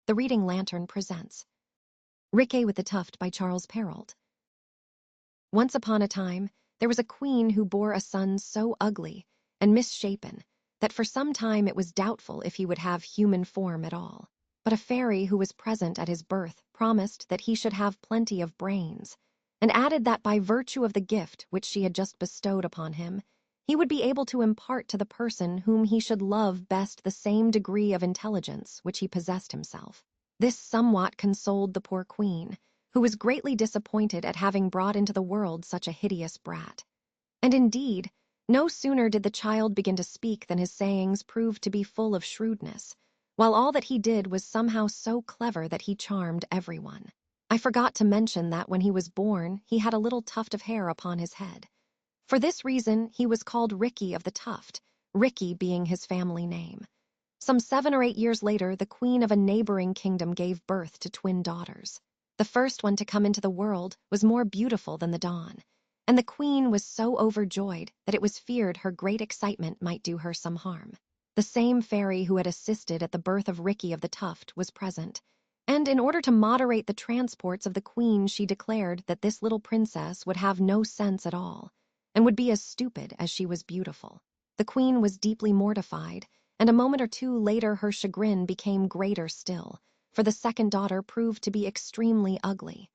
The Reading Lantern presents Riquet with the Tuft by Charles Perrault. Once upon a time, there was a queen who bore a son so ugly and misshapen that for some time it was doubtful if he would have human form at all. But a fairy who was present at his birth promised that he should have plenty of brains, and added that by virtue of the gift which she had just bestowed upon him, he would be able to impart to the person whom he should love best the same degree of intelligence which he possessed himself. This somewhat consoled the poor queen, who was greatly disappointed at having brought into the world such a hideous brat. And indeed, no sooner did the child begin to speak than his sayings proved to be full of shrewdness, while all that he did was somehow so clever that he charmed everyone. I forgot to mention that when he was born, he had a little tuft of hair upon his head. For this reason, he was called Riquet of the Tuft, Riquet being his family name. Some 7 or 8 years later, the queen of a neighboring kingdom gave birth to twin daughters. The first one to come into the world was more beautiful than the dawn, and the queen was so overjoyed that it was feared her great excitement might do her some harm. The same fairy who had assisted at the birth of Riquet of the Tuft was present, and in order to moderate the transports of the queen, she declared that this little princess would have no sense at all, and would be as stupid as she was beautiful. The queen was deeply mortified, and a moment or two later her chagrin became greater still, for the second daughter proved to be extremely ugly.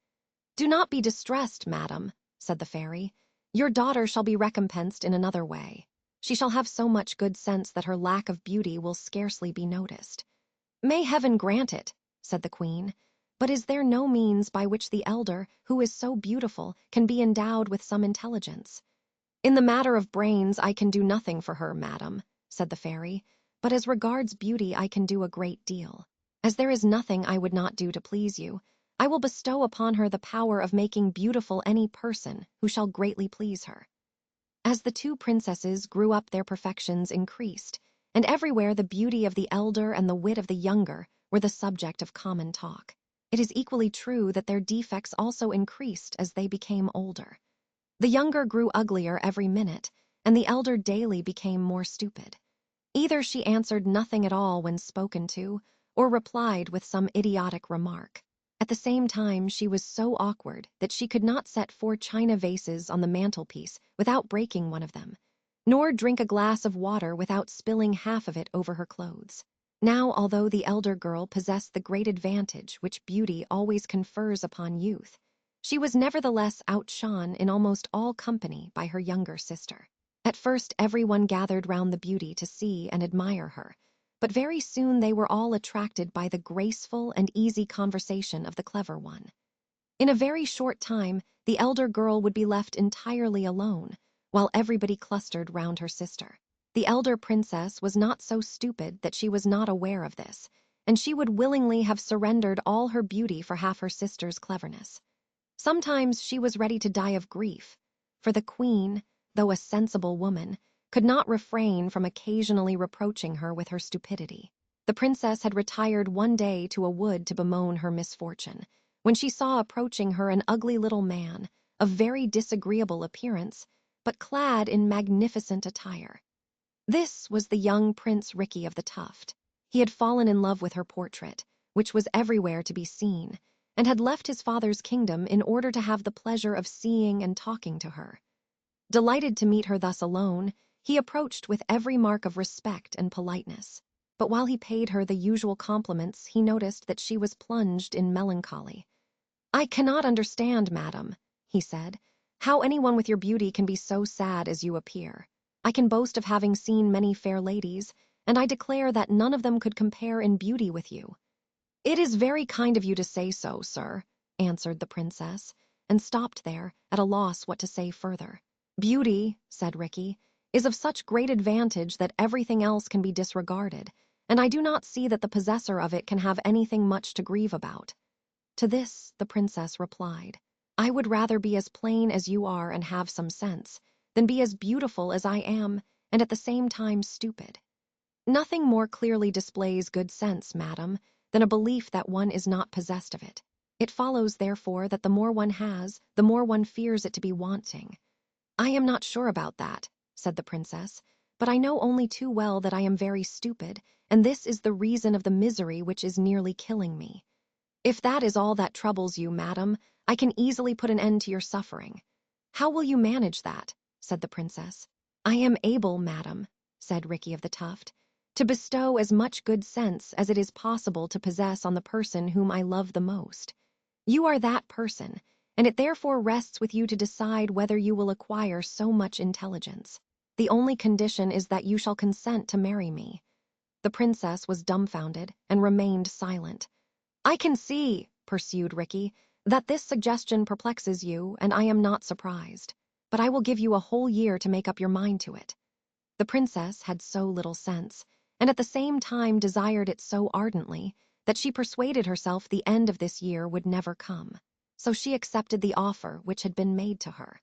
"Do not be distressed, madam," said the fairy. "Your daughter shall be recompensed in another way. She shall have so much good sense that her lack of beauty will scarcely be noticed." "May heaven grant it," said the queen. "But is there no means by which the elder, who is so beautiful, can be endowed with some intelligence?" "In the matter of brains I can do nothing for her, madam," said the fairy. "But as regards beauty I can do a great deal. As there is nothing I would not do to please you, I will bestow upon her the power of making beautiful any person who shall greatly please her." As the two princesses grew up, their perfections increased, and everywhere the beauty of the elder and the wit of the younger were the subject of common talk. It is equally true that their defects also increased as they became older. The younger grew uglier every minute, and the elder daily became more stupid. Either she answered nothing at all when spoken to, or replied with some idiotic remark. At the same time, she was so awkward that she could not set 4 china vases on the mantelpiece without breaking one of them, nor drink a glass of water without spilling half of it over her clothes. Now, although the elder girl possessed the great advantage which beauty always confers upon youth, she was nevertheless outshone in almost all company by her younger sister. At first everyone gathered round the beauty to see and admire her, but very soon they were all attracted by the graceful and easy conversation of the clever one. In a very short time, the elder girl would be left entirely alone, while everybody clustered round her sister. The elder princess was not so stupid that she was not aware of this, and she would willingly have surrendered all her beauty for half her sister's cleverness. Sometimes she was ready to die of grief, for the queen, though a sensible woman, could not refrain from occasionally reproaching her with her stupidity. The princess had retired one day to a wood to bemoan her misfortune, when she saw approaching her an ugly little man, of very disagreeable appearance, but clad in magnificent attire. This was the young Prince Riquet of the Tuft. He had fallen in love with her portrait, which was everywhere to be seen, and had left his father's kingdom in order to have the pleasure of seeing and talking to her. Delighted to meet her thus alone, he approached with every mark of respect and politeness. But while he paid her the usual compliments, he noticed that she was plunged in melancholy. "I cannot understand, madam," he said, "how anyone with your beauty can be so sad as you appear. I can boast of having seen many fair ladies, and I declare that none of them could compare in beauty with you." "It is very kind of you to say so, sir," answered the princess, and stopped there, at a loss what to say further. "Beauty," said Riquet, "is of such great advantage that everything else can be disregarded, and I do not see that the possessor of it can have anything much to grieve about." To this the princess replied, "I would rather be as plain as you are and have some sense, than be as beautiful as I am and at the same time stupid. Nothing more clearly displays good sense, madam, than a belief that one is not possessed of it. It follows, therefore, that the more one has, the more one fears it to be wanting." "I am not sure about that," said the princess, but I know only too well that I am very stupid, and this is the reason of the misery which is nearly killing me. If that is all that troubles you, madam, I can easily put an end to your suffering." "How will you manage that?" said the princess. "I am able, madam," said Riquet of the Tuft, "to bestow as much good sense as it is possible to possess on the person whom I love the most. You are that person, and it therefore rests with you to decide whether you will acquire so much intelligence. The only condition is that you shall consent to marry me." The princess was dumbfounded and remained silent. "I can see," pursued Riquet, "that this suggestion perplexes you, and I am not surprised. But I will give you a whole year to make up your mind to it." The princess had so little sense, and at the same time desired it so ardently, that she persuaded herself the end of this year would never come. So she accepted the offer which had been made to her.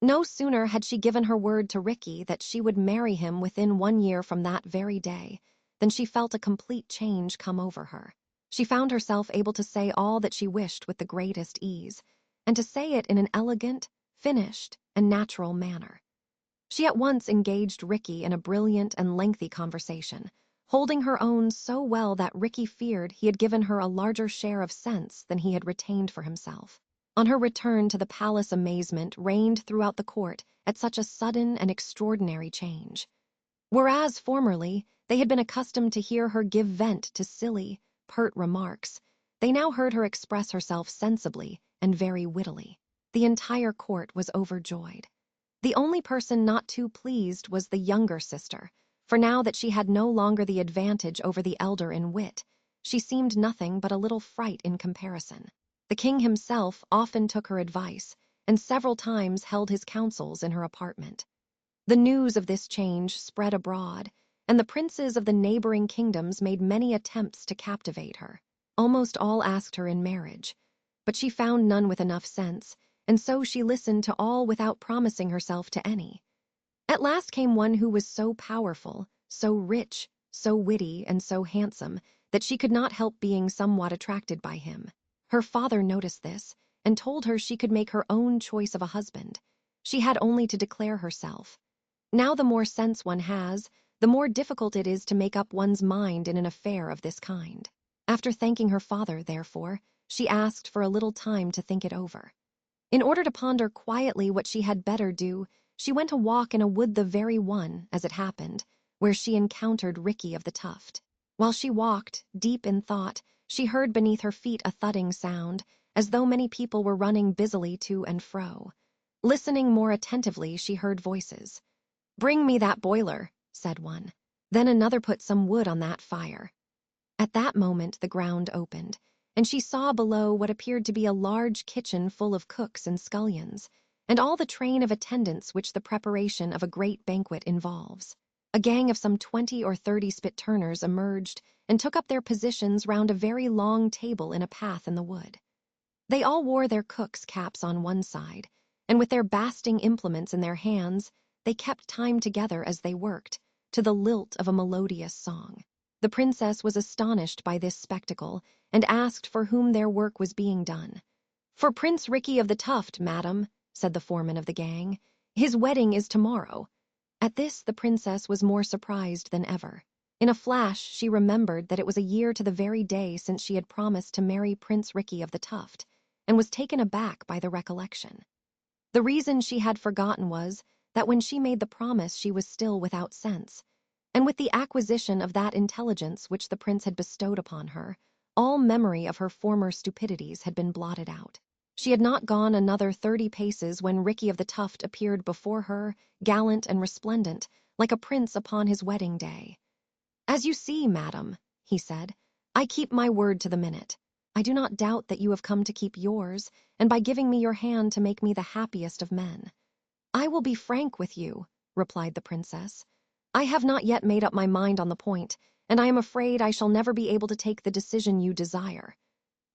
No sooner had she given her word to Riquet that she would marry him within 1 year from that very day, than she felt a complete change come over her. She found herself able to say all that she wished with the greatest ease, and to say it in an elegant, finished, and natural manner. She at once engaged Riquet in a brilliant and lengthy conversation, holding her own so well that Riquet feared he had given her a larger share of sense than he had retained for himself. On her return to the palace, amazement reigned throughout the court at such a sudden and extraordinary change. Whereas formerly they had been accustomed to hear her give vent to silly, pert remarks, they now heard her express herself sensibly and very wittily. The entire court was overjoyed. The only person not too pleased was the younger sister, for now that she had no longer the advantage over the elder in wit, she seemed nothing but a little fright in comparison. The king himself often took her advice, and several times held his councils in her apartment. The news of this change spread abroad, and the princes of the neighboring kingdoms made many attempts to captivate her. Almost all asked her in marriage, but she found none with enough sense, and so she listened to all without promising herself to any. At last came one who was so powerful, so rich, so witty, and so handsome that she could not help being somewhat attracted by him. Her father noticed this, and told her she could make her own choice of a husband. She had only to declare herself. Now the more sense one has, the more difficult it is to make up one's mind in an affair of this kind. After thanking her father, therefore, she asked for a little time to think it over. In order to ponder quietly what she had better do, she went a walk in a wood, the very one, as it happened, where she encountered Riquet of the Tuft. While she walked, deep in thought, she heard beneath her feet a thudding sound, as though many people were running busily to and fro. Listening more attentively, she heard voices. "Bring me that boiler," said one. Then another put some wood on that fire. At that moment the ground opened, and she saw below what appeared to be a large kitchen full of cooks and scullions, and all the train of attendants which the preparation of a great banquet involves. A gang of some 20 or 30 spit-turners emerged and took up their positions round a very long table in a path in the wood. They all wore their cooks' caps on one side, and with their basting implements in their hands, they kept time together as they worked, to the lilt of a melodious song. The princess was astonished by this spectacle, and asked for whom their work was being done. "For Prince Riquet of the Tuft, madam," said the foreman of the gang. "His wedding is tomorrow." At this the princess was more surprised than ever. In a flash she remembered that it was a year to the very day since she had promised to marry Prince Riquet of the Tuft, and was taken aback by the recollection. The reason she had forgotten was that when she made the promise she was still without sense, and with the acquisition of that intelligence which the prince had bestowed upon her, all memory of her former stupidities had been blotted out. She had not gone another 30 paces when Riquet of the Tuft appeared before her, gallant and resplendent, like a prince upon his wedding day. "As you see, madam," he said, "I keep my word to the minute. I do not doubt that you have come to keep yours, and by giving me your hand to make me the happiest of men." "I will be frank with you," replied the princess. "I have not yet made up my mind on the point, and I am afraid I shall never be able to take the decision you desire."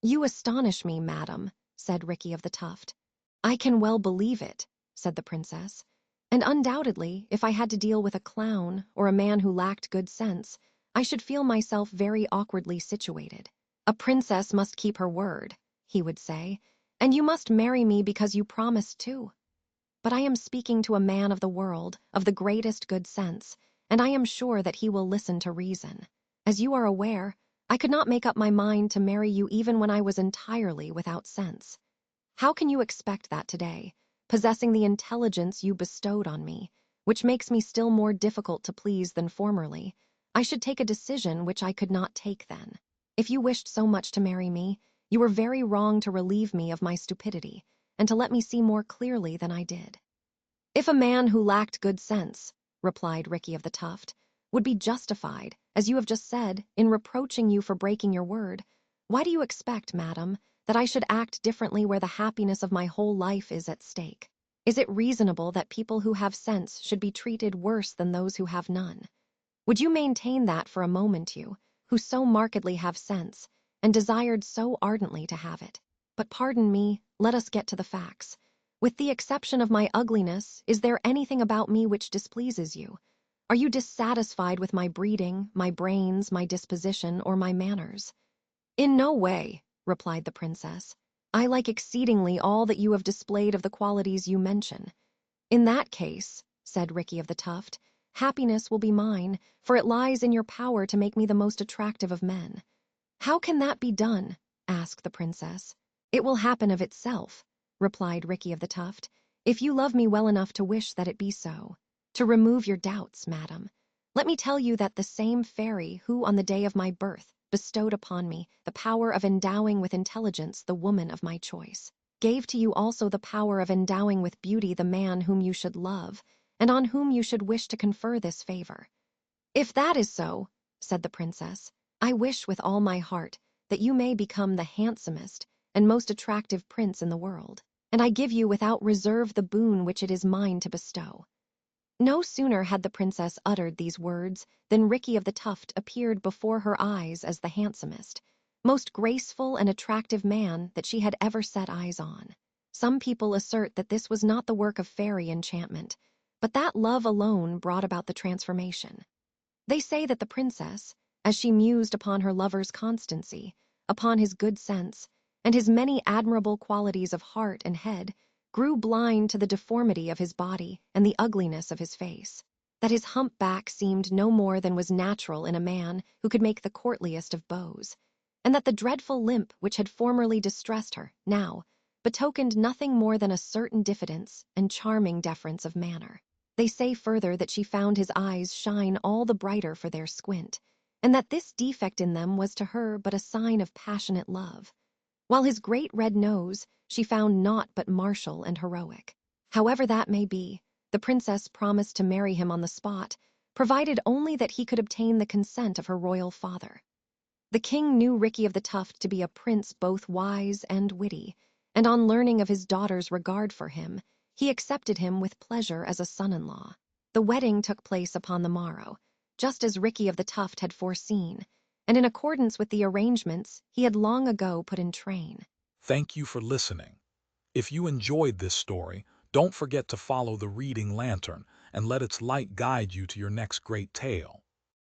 "You astonish me, madam," said Riquet of the Tuft. "I can well believe it," said the princess. "And undoubtedly, if I had to deal with a clown, or a man who lacked good sense, I should feel myself very awkwardly situated. 'A princess must keep her word,' he would say, 'and you must marry me because you promised to.' But I am speaking to a man of the world, of the greatest good sense, and I am sure that he will listen to reason. As you are aware, I could not make up my mind to marry you even when I was entirely without sense. How can you expect that today, possessing the intelligence you bestowed on me, which makes me still more difficult to please than formerly? I should take a decision which I could not take then. If you wished so much to marry me, you were very wrong to relieve me of my stupidity, and to let me see more clearly than I did. If a man who lacked good sense, replied Riquet of the Tuft, would be justified, as you have just said, in reproaching you for breaking your word, why do you expect, madam, that I should act differently where the happiness of my whole life is at stake? Is it reasonable that people who have sense should be treated worse than those who have none? Would you maintain that for a moment, you, who so markedly have sense, and desired so ardently to have it? But pardon me, let us get to the facts. With the exception of my ugliness, is there anything about me which displeases you? Are you dissatisfied with my breeding, my brains, my disposition, or my manners? In no way, replied the princess. I like exceedingly all that you have displayed of the qualities you mention. In that case, said Riquet of the Tuft, happiness will be mine, for it lies in your power to make me the most attractive of men. How can that be done? Asked the princess. It will happen of itself, replied Riquet of the Tuft, if you love me well enough to wish that it be so. To remove your doubts, madam, let me tell you that the same fairy who, on the day of my birth, bestowed upon me the power of endowing with intelligence the woman of my choice, gave to you also the power of endowing with beauty the man whom you should love, and on whom you should wish to confer this favor. If that is so, said the princess, I wish with all my heart that you may become the handsomest and most attractive prince in the world, and I give you without reserve the boon which it is mine to bestow. No sooner had the princess uttered these words than Riquet of the Tuft appeared before her eyes as the handsomest, most graceful and attractive man that she had ever set eyes on. Some people assert that this was not the work of fairy enchantment, but that love alone brought about the transformation. They say that the princess, as she mused upon her lover's constancy, upon his good sense, and his many admirable qualities of heart and head, grew blind to the deformity of his body and the ugliness of his face, that his humpback seemed no more than was natural in a man who could make the courtliest of bows, and that the dreadful limp which had formerly distressed her now betokened nothing more than a certain diffidence and charming deference of manner. They say further that she found his eyes shine all the brighter for their squint, and that this defect in them was to her but a sign of passionate love, while his great red nose she found naught but martial and heroic. However that may be, the princess promised to marry him on the spot, provided only that he could obtain the consent of her royal father. The king knew Riquet of the Tuft to be a prince both wise and witty, and on learning of his daughter's regard for him, he accepted him with pleasure as a son-in-law. The wedding took place upon the morrow, just as Riquet of the Tuft had foreseen, and in accordance with the arrangements he had long ago put in train. Thank you for listening. If you enjoyed this story, don't forget to follow the reading lantern and let its light guide you to your next great tale.